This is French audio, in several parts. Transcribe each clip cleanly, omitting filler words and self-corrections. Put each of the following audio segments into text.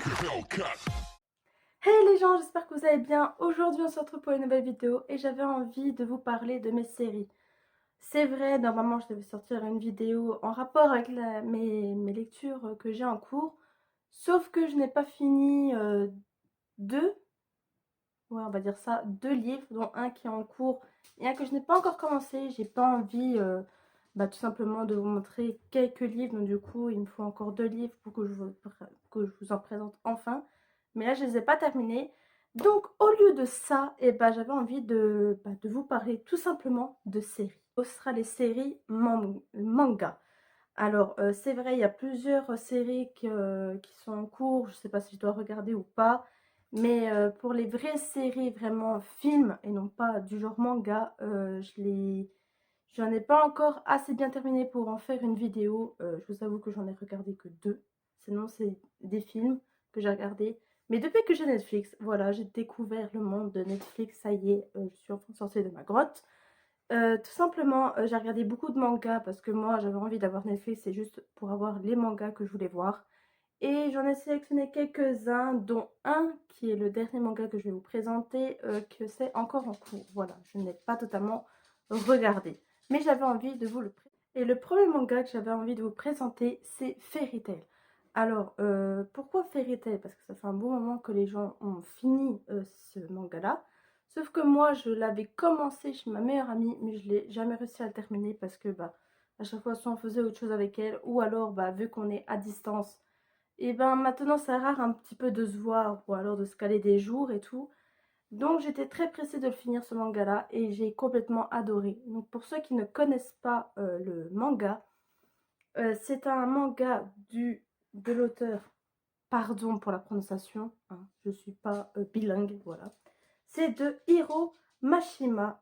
Hey les gens, j'espère que vous allez bien. Aujourd'hui on se retrouve pour une nouvelle vidéo et j'avais envie de vous parler de mes séries. C'est vrai, normalement je devais sortir une vidéo en rapport avec mes lectures que j'ai en cours. Sauf que je n'ai pas fini deux, ouais on va dire ça, deux livres, dont un qui est en cours et un que je n'ai pas encore commencé. J'ai pas envie tout simplement de vous montrer quelques livres, donc du coup il me faut encore deux livres pour que je vous en présente enfin. Mais là je les ai pas terminés. Donc au lieu de ça, j'avais envie de vous parler tout simplement de séries. Ce sera les séries manga. Alors c'est vrai, il y a plusieurs séries qui sont en cours, je sais pas si je dois regarder ou pas. Mais pour les vraies séries vraiment films et non pas du genre manga, j'en ai pas encore assez bien terminé pour en faire une vidéo. Je vous avoue que j'en ai regardé que deux. Sinon c'est des films que j'ai regardés. Mais depuis que j'ai Netflix, voilà, j'ai découvert le monde de Netflix, ça y est, je suis enfin sortie de ma grotte. Tout simplement, j'ai regardé beaucoup de mangas parce que moi j'avais envie d'avoir Netflix, c'est juste pour avoir les mangas que je voulais voir. Et j'en ai sélectionné quelques-uns, dont un qui est le dernier manga que je vais vous présenter, que c'est encore en cours. Voilà, je n'ai pas totalement regardé, mais j'avais envie de vous le présenter. Et le premier manga que j'avais envie de vous présenter, c'est Fairy Tail. Alors, pourquoi Fairy Tail? Parce que ça fait un bon moment que les gens ont fini ce manga-là. Sauf que moi, je l'avais commencé chez ma meilleure amie, mais je l'ai jamais réussi à le terminer parce que, à chaque fois, soit on faisait autre chose avec elle, ou alors, vu qu'on est à distance, et maintenant c'est rare un petit peu de se voir ou alors de se caler des jours et tout. Donc j'étais très pressée de le finir ce manga là et j'ai complètement adoré. Donc pour ceux qui ne connaissent pas le manga, c'est un manga de l'auteur, pardon pour la prononciation, hein, je suis pas bilingue, voilà. C'est de Hiro Mashima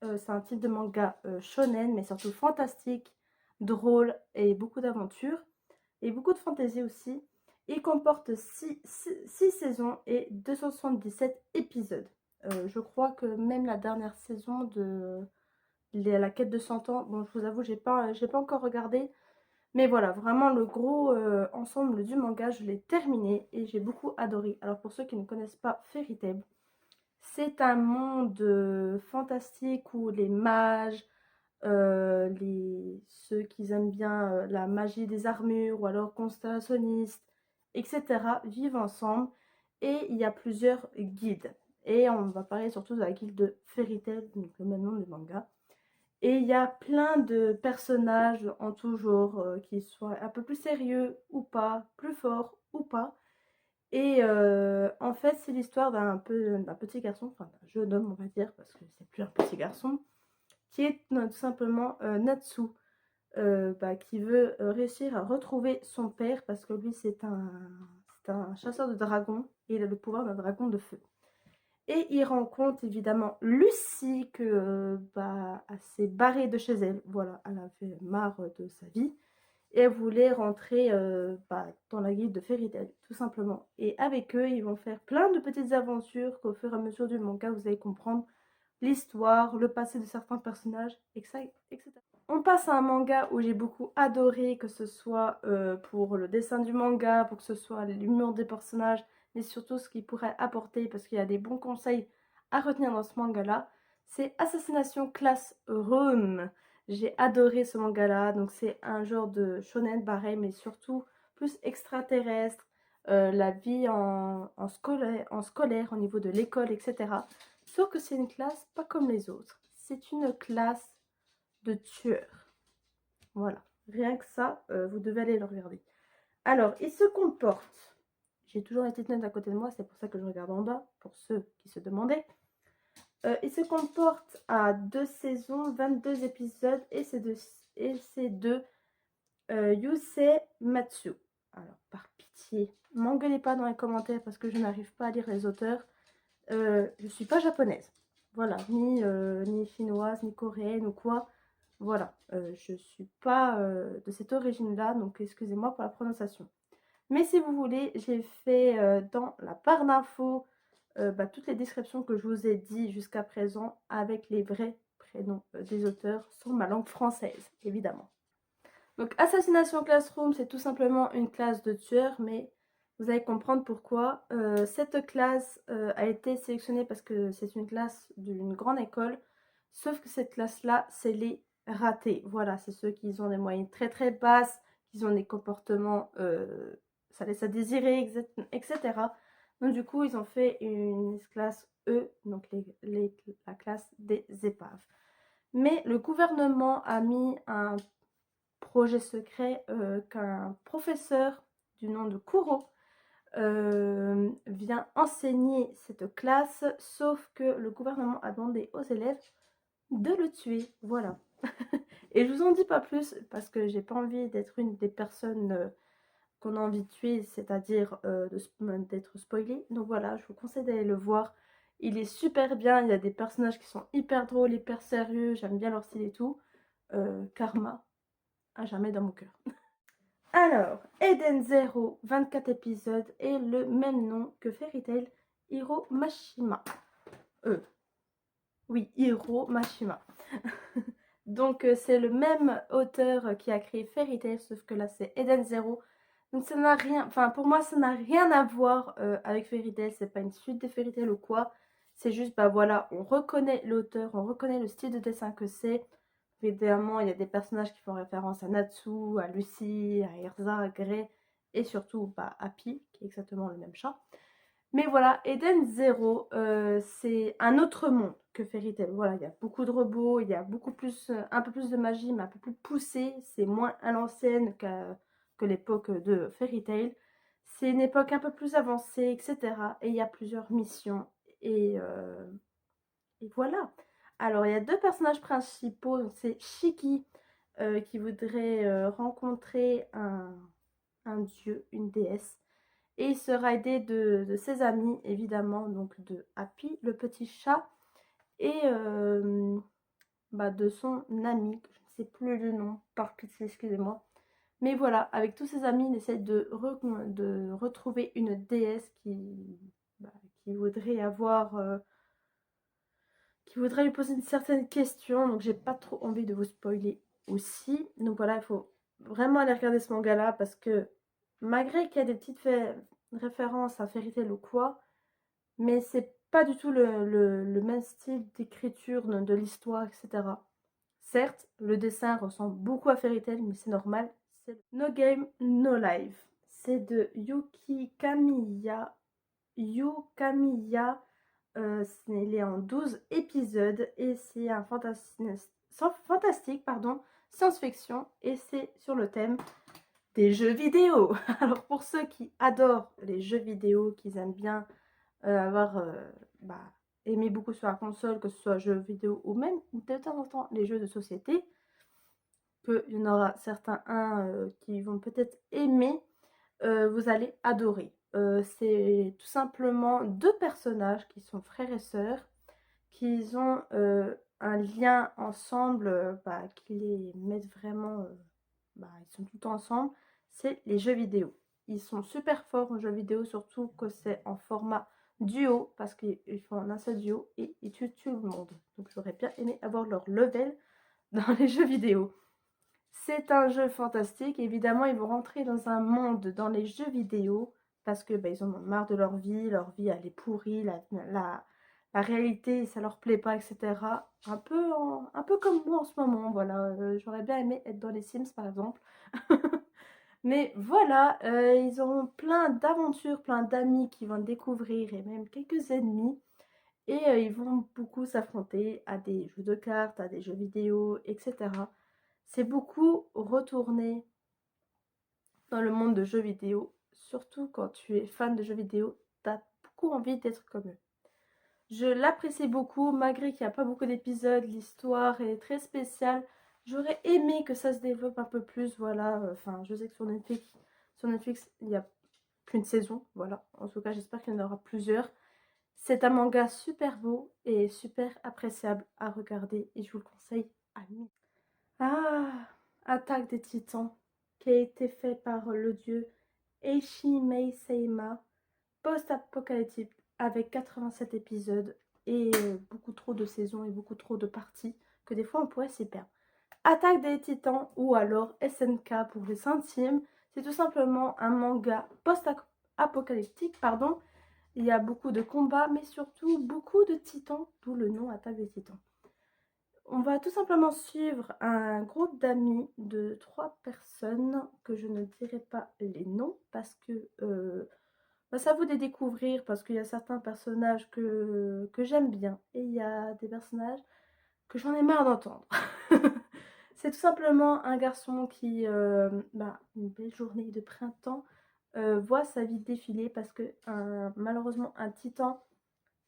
c'est un type de manga shonen mais surtout fantastique, drôle et beaucoup d'aventures et beaucoup de fantaisie aussi. Il comporte 6 saisons et 277 épisodes. Je crois que même la dernière saison de la quête de 100 ans, bon je vous avoue j'ai pas encore regardé, mais voilà, vraiment le gros ensemble du manga, je l'ai terminé et j'ai beaucoup adoré. Alors pour ceux qui ne connaissent pas Fairy Tail, c'est un monde fantastique où les mages, ceux qui aiment bien la magie des armures ou alors constellationnistes, etc. vivent ensemble et il y a plusieurs guides. Et on va parler surtout de la guilde de Fairy Tail, donc le même nom du manga. Et il y a plein de personnages en tout genre, qui soient un peu plus sérieux ou pas, plus forts ou pas. Et en fait, c'est l'histoire d'un petit garçon, enfin d'un jeune homme, on va dire, parce que c'est plus un petit garçon, qui est tout simplement Natsu, qui veut réussir à retrouver son père parce que lui c'est un chasseur de dragons et il a le pouvoir d'un dragon de feu. Et il rencontre évidemment Lucie que elle s'est barrée de chez elle, voilà, elle avait marre de sa vie et elle voulait rentrer dans la guilde de Fairy Tail, tout simplement. Et avec eux, ils vont faire plein de petites aventures qu'au fur et à mesure du manga, vous allez comprendre l'histoire, le passé de certains personnages, etc. On passe à un manga où j'ai beaucoup adoré, que ce soit pour le dessin du manga, pour que ce soit l'humour des personnages, mais surtout ce qu'il pourrait apporter, parce qu'il y a des bons conseils à retenir dans ce manga-là. C'est Assassination Class Room. J'ai adoré ce manga-là, donc c'est un genre de shonen pareil, mais surtout plus extraterrestre, la vie en scolaire, au niveau de l'école, etc. Sauf que c'est une classe pas comme les autres. C'est une classe de tueurs. Voilà, rien que ça, vous devez aller le regarder. Alors, il se comporte. J'ai toujours les petites notes à côté de moi, c'est pour ça que je regarde en bas, pour ceux qui se demandaient. Il se comporte à 2 saisons, 22 épisodes, et c'est de Yusei Matsu. Alors, par pitié, m'engueulez pas dans les commentaires parce que je n'arrive pas à lire les auteurs. Je suis pas japonaise. Voilà, ni chinoise, ni coréenne ou quoi. Voilà, je suis pas de cette origine-là, donc excusez-moi pour la prononciation. Mais si vous voulez, j'ai fait dans la barre d'infos toutes les descriptions que je vous ai dit jusqu'à présent avec les vrais prénoms des auteurs sur ma langue française, évidemment. Donc Assassination Classroom, c'est tout simplement une classe de tueurs, mais Vous allez comprendre pourquoi. Cette classe a été sélectionnée parce que c'est une classe d'une grande école. Sauf que cette classe-là, c'est les ratés. Voilà, c'est ceux qui ont des moyennes très très basses, qui ont des comportements, ça laisse à désirer, etc. Donc du coup, ils ont fait une classe E, donc la classe des épaves. Mais le gouvernement a mis un projet secret qu'un professeur du nom de Kuro vient enseigner cette classe, sauf que le gouvernement a demandé aux élèves de le tuer, voilà. Et je vous en dis pas plus parce que j'ai pas envie d'être une des personnes qu'on a envie de tuer, c'est-à-dire d'être spoilé. Donc voilà, je vous conseille d'aller le voir. Il est super bien, il y a des personnages qui sont hyper drôles, hyper sérieux, j'aime bien leur style et tout. Karma, à jamais dans mon cœur. Alors, Eden Zero, 24 épisodes, et le même nom que Fairy Tail, Hiro Mashima. Oui, Hiro Mashima. Donc, c'est le même auteur qui a créé Fairy Tail, sauf que là, c'est Eden Zero. Donc, ça n'a rien, enfin, pour moi, ça n'a rien à voir avec Fairy Tail. C'est pas une suite de Fairy Tail ou quoi. C'est juste, bah voilà, on reconnaît l'auteur, on reconnaît le style de dessin que c'est. Évidemment, il y a des personnages qui font référence à Natsu, à Lucy, à Erza, à Grey, et surtout bah, Happy, qui est exactement le même chat. Mais voilà, Eden Zero, c'est un autre monde que Fairy Tail. Voilà, il y a beaucoup de robots, il y a beaucoup plus, un peu plus de magie, mais un peu plus poussé. C'est moins à l'ancienne que l'époque de Fairy Tail. C'est une époque un peu plus avancée, etc. Et il y a plusieurs missions. Et voilà. Alors, il y a deux personnages principaux. C'est Shiki qui voudrait rencontrer un dieu, une déesse. Et il sera aidé de ses amis, évidemment, donc de Happy, le petit chat, et bah, de son ami, que je ne sais plus le nom, par pitié, excusez-moi. Mais voilà, avec tous ses amis, il essaie de retrouver une déesse bah, qui voudrait avoir... qui voudrait lui poser une certaine question, donc j'ai pas trop envie de vous spoiler aussi. Donc voilà, il faut vraiment aller regarder ce manga-là, parce que malgré qu'il y a des petites références à Fairy Tail ou quoi, mais c'est pas du tout le même style d'écriture de l'histoire, etc. Certes, le dessin ressemble beaucoup à Fairy Tail, mais c'est normal. C'est No Game, No Life. C'est de Yuki Kamiya. Yu Kamiya. Il est en 12 épisodes et c'est un fantastique, pardon, science-fiction, et c'est sur le thème des jeux vidéo. Alors pour ceux qui adorent les jeux vidéo, qui aiment bien avoir bah, aimé beaucoup sur la console, que ce soit jeux vidéo ou même de temps en temps les jeux de société, qu'il y en aura certains qui vont peut-être aimer, vous allez adorer. C'est tout simplement deux personnages qui sont frères et sœurs, qui ont un lien ensemble, bah, qui les mettent vraiment, bah, ils sont tout le temps ensemble, c'est les jeux vidéo. Ils sont super forts en jeux vidéo, surtout que c'est en format duo, parce qu'ils font un seul duo et ils tuent tout le monde. Donc j'aurais bien aimé avoir leur level dans les jeux vidéo. C'est un jeu fantastique. Évidemment, ils vont rentrer dans un monde dans les jeux vidéo parce que bah, ils en ont marre de leur vie elle est pourrie, la réalité ça leur plaît pas, etc. Un peu comme moi en ce moment, voilà. J'aurais bien aimé être dans les Sims par exemple. Mais voilà, ils auront plein d'aventures, plein d'amis qui vont découvrir et même quelques ennemis. Et ils vont beaucoup s'affronter à des jeux de cartes, à des jeux vidéo, etc. C'est beaucoup retourné dans le monde de jeux vidéo, surtout quand tu es fan de jeux vidéo, tu as beaucoup envie d'être comme eux. Je l'apprécie beaucoup, malgré qu'il n'y a pas beaucoup d'épisodes, l'histoire est très spéciale. J'aurais aimé que ça se développe un peu plus, voilà. Enfin, je sais que sur Netflix, il n'y a qu'une saison, voilà. En tout cas, j'espère qu'il y en aura plusieurs. C'est un manga super beau et super appréciable à regarder et je vous le conseille à mille. Ah, Attaque des Titans, qui a été fait par le dieu Eishimei Seima, post-apocalyptique avec 87 épisodes et beaucoup trop de saisons et beaucoup trop de parties que des fois on pourrait s'y perdre. Attaque des Titans ou alors SNK pour les centimes, c'est tout simplement un manga apocalyptique, pardon. Il y a beaucoup de combats, mais surtout beaucoup de titans, d'où le nom Attaque des Titans. On va tout simplement suivre un groupe d'amis de 3 personnes que je ne dirai pas les noms parce que c'est à vous de les découvrir parce qu'il y a certains personnages que j'aime bien et il y a des personnages que j'en ai marre d'entendre. C'est tout simplement un garçon qui, une belle journée de printemps, voit sa vie défiler parce que malheureusement un titan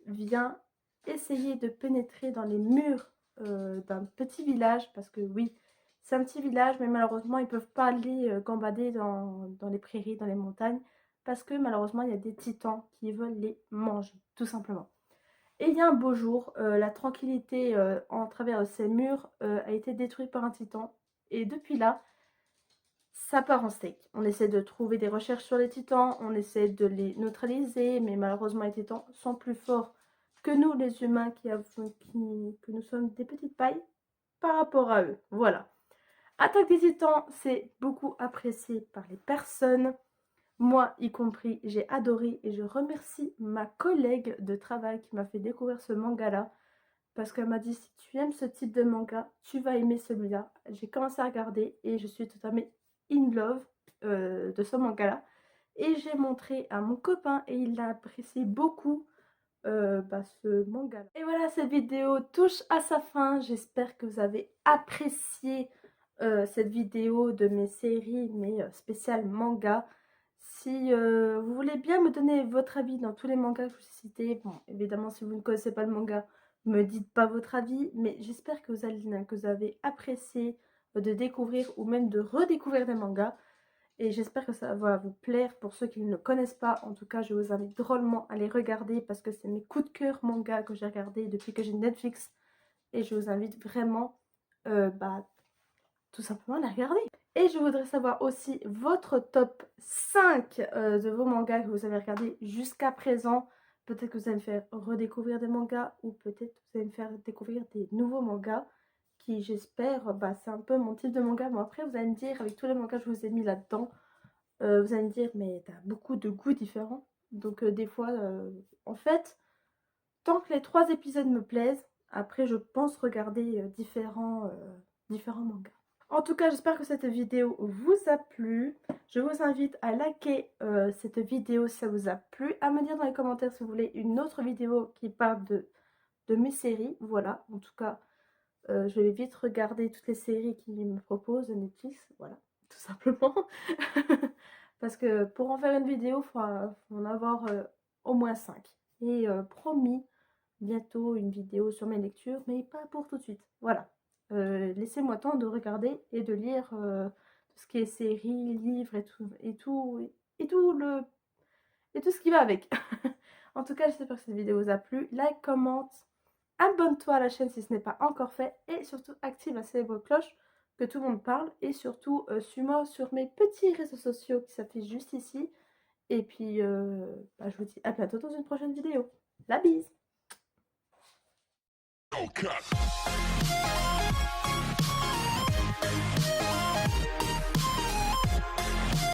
vient essayer de pénétrer dans les murs d'un petit village, parce que oui, c'est un petit village, mais malheureusement, ils ne peuvent pas aller gambader dans les prairies, dans les montagnes, parce que malheureusement, il y a des titans qui veulent les manger, tout simplement. Et il y a un beau jour, la tranquillité en travers de ces murs a été détruite par un titan, et depuis là, ça part en steak. On essaie de trouver des recherches sur les titans, on essaie de les neutraliser, mais malheureusement les titans sont plus forts que nous les humains que nous sommes des petites pailles par rapport à eux. Voilà. Attaque des titans, c'est beaucoup apprécié par les personnes. Moi y compris, j'ai adoré et je remercie ma collègue de travail qui m'a fait découvrir ce manga-là. Parce qu'elle m'a dit, si tu aimes ce type de manga, tu vas aimer celui-là. J'ai commencé à regarder et je suis totalement in love de ce manga-là. Et j'ai montré à mon copain et il a apprécié beaucoup ce manga-là. Et voilà, cette vidéo touche à sa fin. J'espère que vous avez apprécié cette vidéo de mes séries, mes spéciales manga. Si vous voulez bien me donner votre avis dans tous les mangas que je vous ai cités, bon, évidemment, si vous ne connaissez pas le manga, me dites pas votre avis, mais j'espère que vous avez apprécié de découvrir ou même de redécouvrir des mangas. Et j'espère que ça va vous plaire pour ceux qui ne le connaissent pas. En tout cas, je vous invite drôlement à les regarder parce que c'est mes coups de cœur manga que j'ai regardés depuis que j'ai Netflix. Et je vous invite vraiment, tout simplement à les regarder. Et je voudrais savoir aussi votre top 5 de vos mangas que vous avez regardés jusqu'à présent. Peut-être que vous allez me faire redécouvrir des mangas ou peut-être que vous allez me faire découvrir des nouveaux mangas qui, j'espère, c'est un peu mon type de manga. Bon, après, vous allez me dire, avec tous les mangas que je vous ai mis là-dedans, vous allez me dire, mais t'as beaucoup de goûts différents. Donc, des fois, en fait, tant que les 3 épisodes me plaisent, après, je pense regarder différents mangas. En tout cas, j'espère que cette vidéo vous a plu. Je vous invite à liker cette vidéo si ça vous a plu. À me dire dans les commentaires si vous voulez une autre vidéo qui parle de mes séries. Voilà, en tout cas, je vais vite regarder toutes les séries qu'ils me proposent de Netflix. Voilà, tout simplement. Parce que pour en faire une vidéo, il faut en avoir au moins 5. Et promis, bientôt une vidéo sur mes lectures, mais pas pour tout de suite. Voilà. Laissez-moi le temps de regarder et de lire tout ce qui est séries, livres et tout ce qui va avec. En tout cas, j'espère que cette vidéo vous a plu. Like, commente, abonne-toi à la chaîne si ce n'est pas encore fait et surtout active la célèbre cloche que tout le monde parle et surtout suis-moi sur mes petits réseaux sociaux qui s'affichent juste ici. Et puis, je vous dis à bientôt dans une prochaine vidéo. La bise!